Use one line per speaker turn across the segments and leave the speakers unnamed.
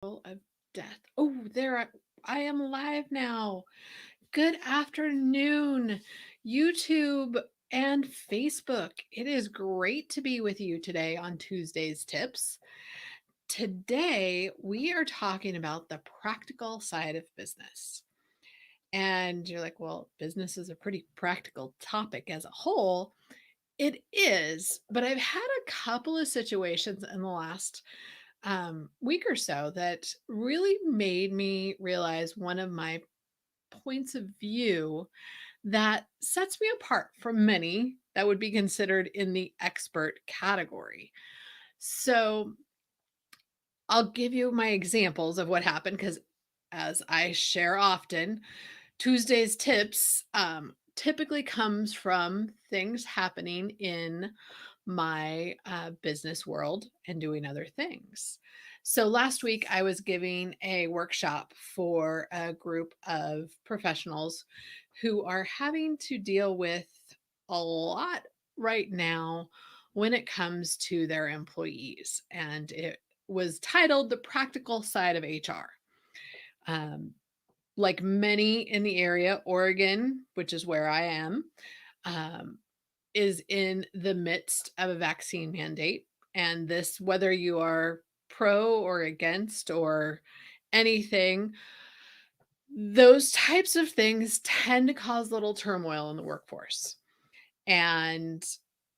Of death. Oh, I am live now. Good afternoon, YouTube and Facebook. It is great to be with you today on Tuesday's Tips. Today, we are talking about the practical side of business. And you're like, well, business is a pretty practical topic as a whole. It is, but I've had a couple of situations in the last week or so that really made me realize one of my points of view that sets me apart from many that would be considered in the expert category. So I'll give you my examples of what happened because, as I share often, Tuesday's tips typically comes from things happening in my business world and doing other things. So last week, I was giving a workshop for a group of professionals who are having to deal with a lot right now when it comes to their employees. And it was titled The Practical Side of HR. Um, like many in the area, Oregon, which is where I am, um, is in the midst of a vaccine mandate. And this, whether you are pro or against or anything, those types of things tend to cause little turmoil in the workforce. And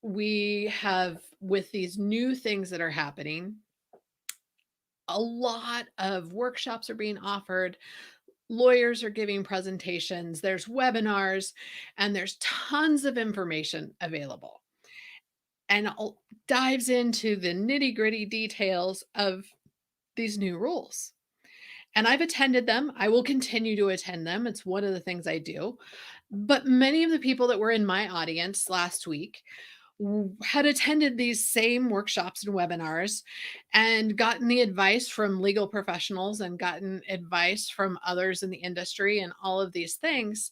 we have, with these new things that are happening, a lot of workshops are being offered. Lawyers are giving presentations, there's webinars, and there's tons of information available. And dives into the nitty-gritty details of these new rules. And I've attended them. I will continue to attend them. It's one of the things I do. But many of the people that were in my audience last week had attended these same workshops and webinars and gotten the advice from legal professionals and gotten advice from others in the industry and all of these things.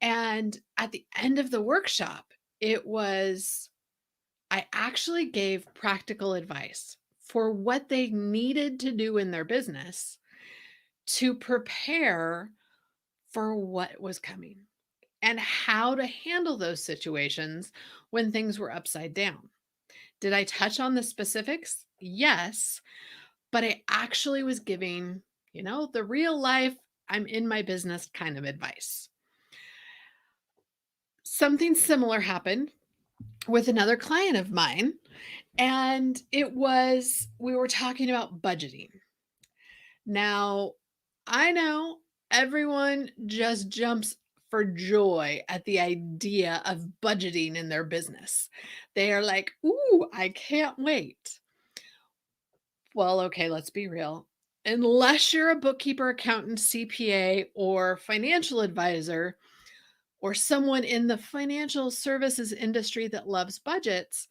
And at the end of the workshop, I actually gave practical advice for what they needed to do in their business to prepare for what was coming and how to handle those situations when things were upside down. Did I touch on the specifics? Yes, but I actually was giving, the real life, I'm in my business kind of advice. Something similar happened with another client of mine, and we were talking about budgeting. Now, I know everyone just jumps for joy at the idea of budgeting in their business. They are like, "Ooh, I can't wait." Well, okay, let's be real. Unless you're a bookkeeper, accountant, CPA, or financial advisor, or someone in the financial services industry that loves budgets,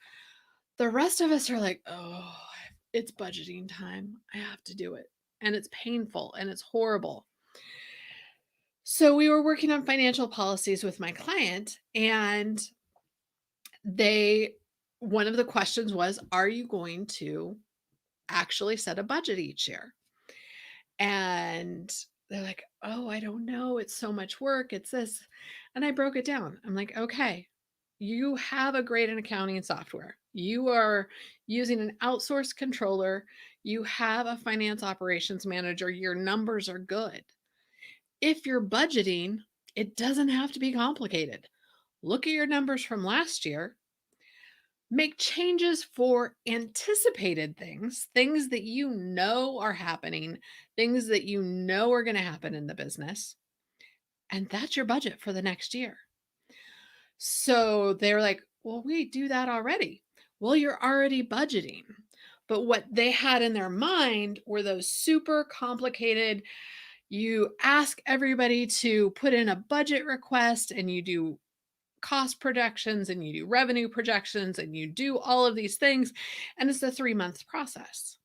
the rest of us are like, "Oh, it's budgeting time. I have to do it." And it's painful and it's horrible. So we were working on financial policies with my client, and they one of the questions was, "Are you going to actually set a budget each year?" And they're like, "Oh, I don't know. It's so much work. It's this." And I broke it down. I'm like, "Okay, you have a grade in accounting software. You are using an outsourced controller. You have a finance operations manager. Your numbers are good. If you're budgeting, it doesn't have to be complicated. Look at your numbers from last year, make changes for anticipated things, things that you know are happening, things that you know are going to happen in the business, and that's your budget for the next year." So they're like, "Well, we do that already." Well, you're already budgeting. But what they had in their mind were those super complicated, you ask everybody to put in a budget request and you do cost projections and you do revenue projections and you do all of these things. And it's a 3 month process.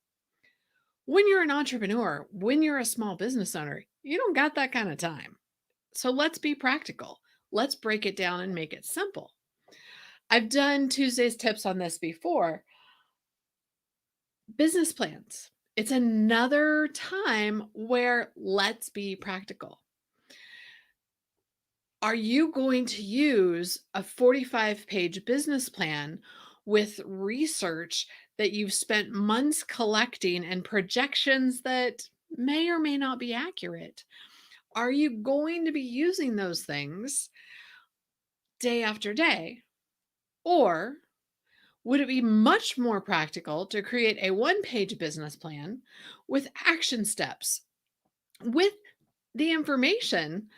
When you're an entrepreneur, when you're a small business owner, you don't got that kind of time. So let's be practical. Let's break it down and make it simple. I've done Tuesday's tips on this before. Business plans. It's another time where let's be practical. Are you going to use a 45-page business plan with research that you've spent months collecting and projections that may or may not be accurate? Are you going to be using those things day after day? Or would it be much more practical to create a one-page business plan with action steps, with the information,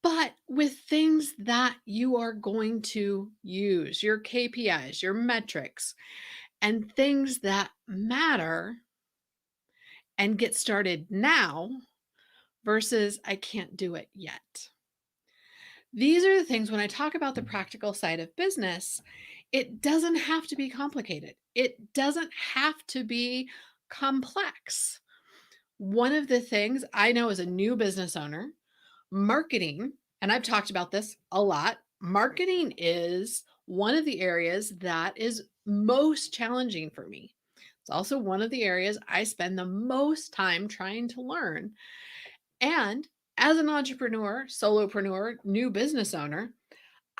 but with things that you are going to use, your KPIs, your metrics, and things that matter, and get started now versus I can't do it yet? These are the things when I talk about the practical side of business, it doesn't have to be complicated. It doesn't have to be complex. One of the things I know as a new business owner, marketing, and I've talked about this a lot, marketing is one of the areas that is most challenging for me. It's also one of the areas I spend the most time trying to learn. And as an entrepreneur, solopreneur, new business owner,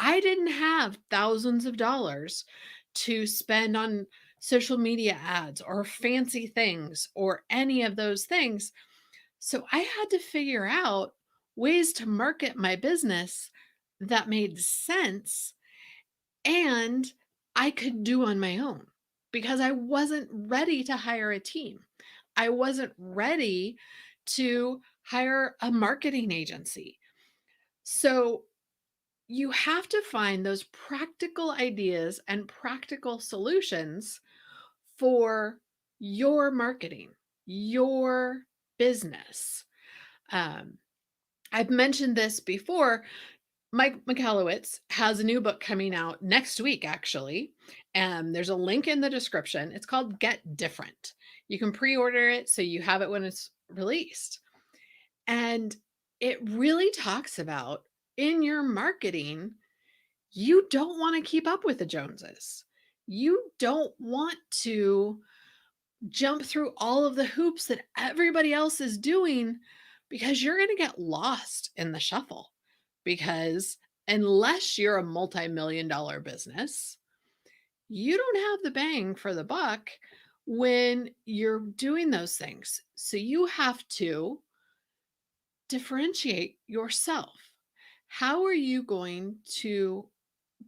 I didn't have thousands of dollars to spend on social media ads or fancy things or any of those things. So I had to figure out ways to market my business that made sense and I could do on my own because I wasn't ready to hire a team. I wasn't ready to hire a marketing agency. So you have to find those practical ideas and practical solutions for your marketing, your business. Um, I've mentioned this before. Mike Michalowicz has a new book coming out next week, actually. There's a link in the description. It's called Get Different. You can pre order it so you have it when it's released. And it really talks about in your marketing, you don't want to keep up with the Joneses. You don't want to jump through all of the hoops that everybody else is doing because you're going to get lost in the shuffle. Because unless you're a multi-million dollar business, you don't have the bang for the buck when you're doing those things. So you have to differentiate yourself. How are you going to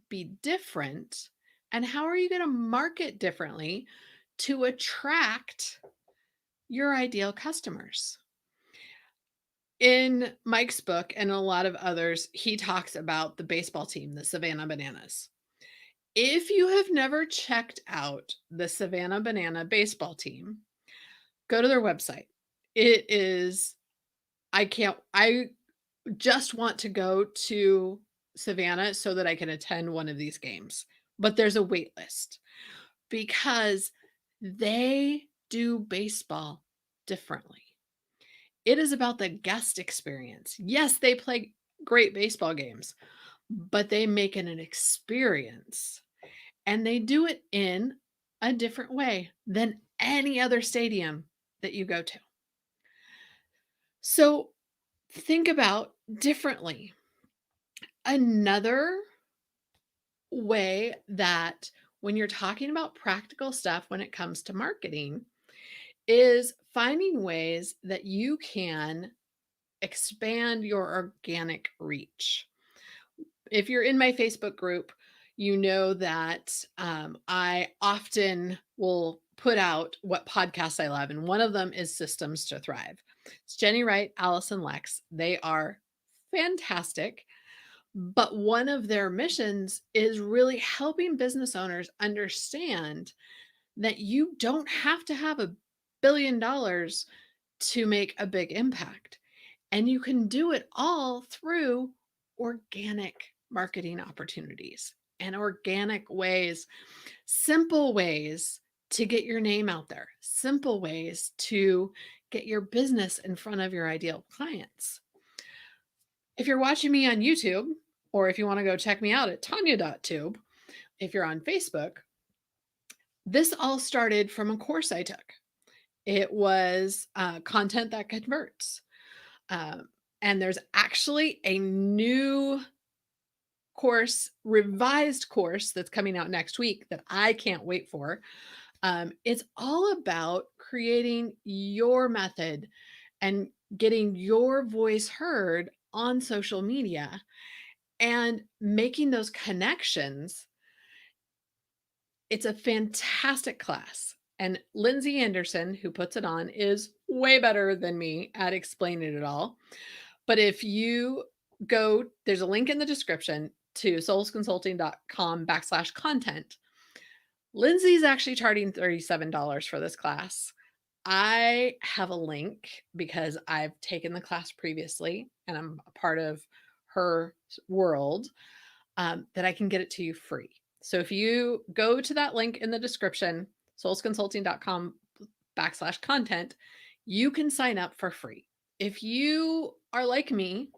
be different? And how are you going to market differently to attract your ideal customers? In Mike's book and a lot of others, he talks about the baseball team, the Savannah Bananas. If you have never checked out the Savannah Banana baseball team, go to their website. It is, I just want to go to Savannah so that I can attend one of these games. But there's a wait list because they do baseball differently. It is about the guest experience. Yes, they play great baseball games, but they make it an experience and they do it in a different way than any other stadium that you go to. So think about differently. Another way that when you're talking about practical stuff when it comes to marketing is finding ways that you can expand your organic reach. If you're in my Facebook group, you know that I often will put out what podcasts I love, and one of them is Systems to Thrive. It's Jenny Wright, Allison Lex. They are fantastic. But one of their missions is really helping business owners understand that you don't have to have $1 billion to make a big impact. And you can do it all through organic marketing opportunities and organic ways, simple ways to get your name out there, simple ways to get your business in front of your ideal clients. If you're watching me on YouTube, or if you want to go check me out at Tanya.tube, if you're on Facebook, this all started from a course I took. It was content that converts. Um, and there's actually a new course, revised course that's coming out next week that I can't wait for. It's all about creating your method and getting your voice heard on social media and making those connections. It's a fantastic class. And Lindsay Anderson, who puts it on, is way better than me at explaining it all. But if you go, there's a link in the description to soulsconsulting.com/content. Lindsay's actually charging $37 for this class. I have a link because I've taken the class previously and I'm a part of her world, that I can get it to you free. So if you go to that link in the description, soulsconsulting.com/content, you can sign up for free. If you are like me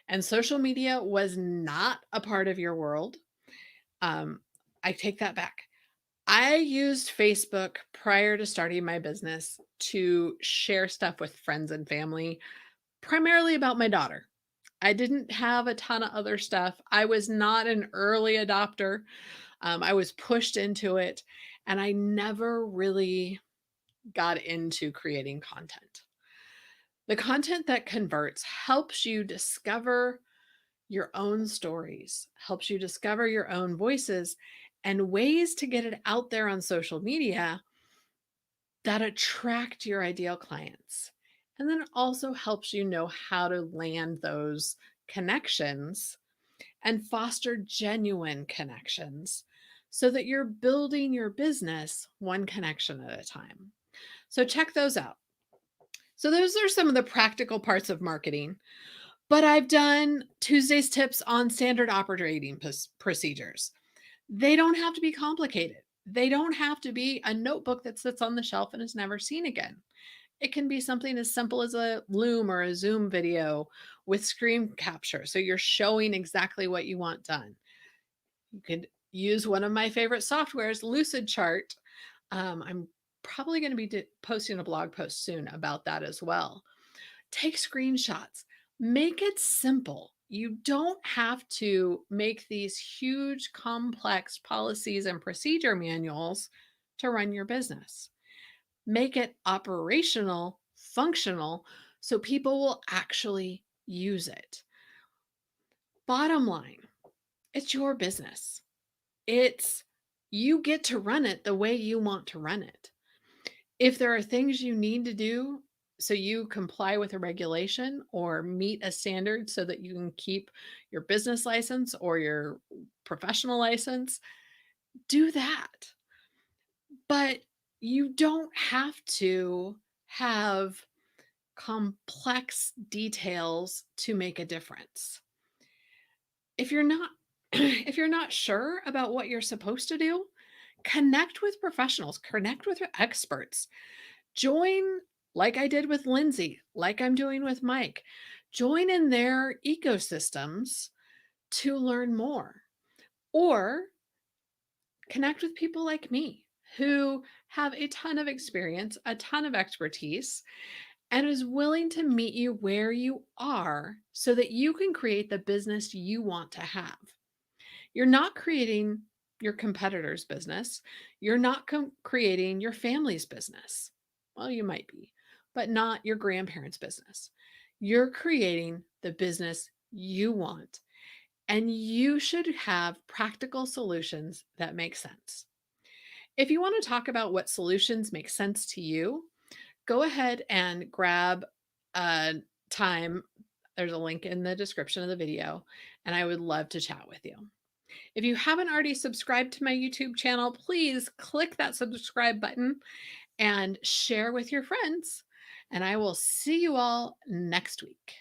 and social media was not a part of your world, I take that back. I used Facebook prior to starting my business to share stuff with friends and family, primarily about my daughter. I didn't have a ton of other stuff. I was not an early adopter. I was pushed into it, and I never really got into creating content. The content that converts helps you discover your own stories, helps you discover your own voices and ways to get it out there on social media that attract your ideal clients. And then it also helps you know how to land those connections and foster genuine connections so that you're building your business one connection at a time. So check those out. So those are some of the practical parts of marketing. But I've done Tuesday's tips on standard operating procedures. They don't have to be complicated. They don't have to be a notebook that sits on the shelf and is never seen again. It can be something as simple as a Loom or a Zoom video with screen capture. So you're showing exactly what you want done. You could use one of my favorite softwares, Lucidchart. I'm probably going to be posting a blog post soon about that as well. Take screenshots, make it simple. You don't have to make these huge, complex policies and procedure manuals to run your business. Make it operational, functional, so people will actually use it. Bottom line, it's your business. It's you get to run it the way you want to run it. If there are things you need to do so you comply with a regulation or meet a standard so that you can keep your business license or your professional license, do that. But you don't have to have complex details to make a difference. If you're not if you're not sure about what you're supposed to do, connect with professionals, connect with experts. Join, like I did with Lindsay, like I'm doing with Mike. Join in their ecosystems to learn more, or connect with people like me who have a ton of experience, a ton of expertise, and is willing to meet you where you are so that you can create the business you want to have. You're not creating your competitor's business. You're not creating your family's business. Well, you might be, but not your grandparents' business. You're creating the business you want, and you should have practical solutions that make sense. If you want to talk about what solutions make sense to you, go ahead and grab a time. There's a link in the description of the video, and I would love to chat with you. If you haven't already subscribed to my YouTube channel, please click that subscribe button and share with your friends. And I will see you all next week.